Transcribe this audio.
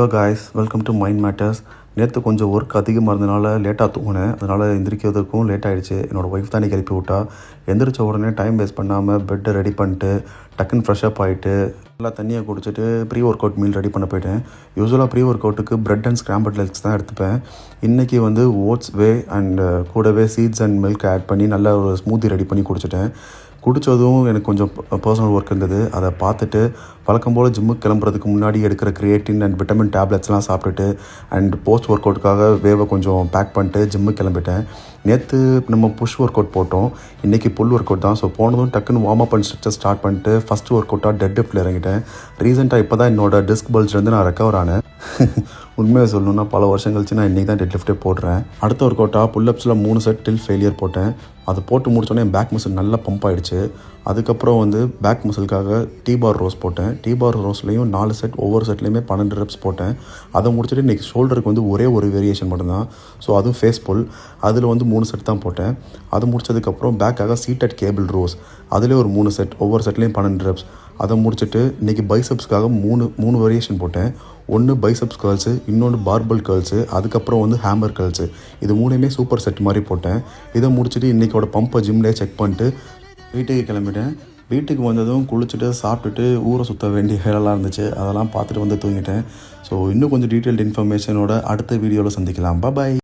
Hello guys, welcome to mind matters. நேற்று கொஞ்சம் work அதிகமாக இருந்தனால லேட்டாக தூங்கினேன். அதனால் எந்திரிக்கிறதுக்கும் லேட் ஆகிடுச்சு. என்னோடய ஒய்ஃப் தான் கிளப்பி விட்டா. எந்திரிச்ச உடனே டைம் வேஸ்ட் பண்ணாமல் பெட்டை ரெடி பண்ணிட்டு டக்குன்னு ஃப்ரெஷ்அப் ஆகிட்டு நல்லா தண்ணியை குடிச்சிட்டு pre work out meal ready பண்ண போயிட்டேன். யூஸ்வலாக pre work அவுட்டுக்கு bread and scrambled X தான் எடுத்துப்பேன். இன்றைக்கி ஓட்ஸ் வே அண்ட் கூடவே சீட்ஸ் அண்ட் மில்க் ஆட் பண்ணி நல்ல ஒரு ஸ்மூத்தி ரெடி பண்ணி குடிச்சிட்டேன். குடித்ததும் எனக்கு கொஞ்சம் பர்சனல் ஒர்க் இருந்தது. அதை பார்த்துட்டு வழக்கம் போல் ஜிம்முக்கு கிளம்புறதுக்கு முன்னாடி எடுக்கிற கிரியேட்டின் அண்ட் விட்டமின் டேப்லெட்ஸ்லாம் சாப்பிட்டுட்டு அண்ட் போஸ்ட் ஒர்க் அவுட்டுக்காக வேவை கொஞ்சம் பேக் பண்ணிட்டு ஜிம்முக்கு கிளம்பிட்டேன். நேற்று நம்ம புஷ் ஒர்க் அவுட் போட்டோம், இன்றைக்கி புல் ஒர்க் அவுட் தான். ஸோ போனதும் டக்குன்னு warm up and stretcher start பண்ணிட்டு ஃபஸ்ட்டு ஒர்க் அவுட்டாக டெட் லிஃப்ட்டில் இறங்கிட்டேன். ரீசெண்டாக இப்போ தான் என்னோடய டிஸ்க் பல்ஸ்லேருந்து நான் ரெக்கவர் ஆனேன். உண்மையை சொல்லணுன்னா பல வருஷம் கழிச்சு நான் இன்றைக்கி தான் டெட் லிஃப்ட்டே போடுறேன். அடுத்த ஒர்க் அவுட்டாக புல்லப்ஸில் 3 செட் டில் ஃபெயிலியர் போட்டேன். அதை போட்டு முடிச்சோடனே என் பேக் மசில் நல்லா பம்ப் ஆகிடுச்சு. அதுக்கப்புறம் பேக் மசிலுக்காக T-bar ரோஸ் போட்டேன். T-bar ரோஸ்லேயும் 4 செட், ஒவ்வொரு செட்லேயுமே 12 ரெப்ஸ் போட்டேன். அதை முடிச்சுட்டு இன்றைக்கி ஷோல்டருக்கு ஒரே ஒரு வேரியேஷன் மட்டும்தான். ஸோ அதுவும் ஃபேஸ் புல். அதில் 3 செட் தான் போட்டேன். அது முடிச்சதுக்கப்புறம் பேக்காக சீட்டட் கேபிள் ரோஸ், அதிலே ஒரு 3 செட், ஒவ்வொரு செட்லேயும் 12 ரெப்ஸ். அதை முடிச்சுட்டு இன்றைக்கி பைசப்ஸ்க்காக மூணு வேரியேஷன் போட்டேன். ஒன்று பைசப்ஸ் கேர்ள்ஸு, இன்னொன்று பார்பல் கேர்ள்ஸு, அதுக்கப்புறம் ஹேமர் கேர்ள்ஸு. இது மூணுமே சூப்பர் செட் மாதிரி போட்டேன். இதை முடிச்சுட்டு இன்றைக்கோட பம்பை ஜிம்லேயே செக் பண்ணிட்டு வீட்டுக்கு கிளம்பிட்டேன். வீட்டுக்கு வந்ததும் குளிச்சுட்டு சாப்பிட்டுட்டு ஊரை சுற்ற வேண்டிய வேலைலாம் இருந்துச்சு. அதெல்லாம் பார்த்துட்டு தூங்கிட்டேன். ஸோ இன்னும் கொஞ்சம் டீட்டெயில்டு இன்ஃபர்மேஷனோட அடுத்த வீடியோவில் சந்திக்கலாம். பாய்.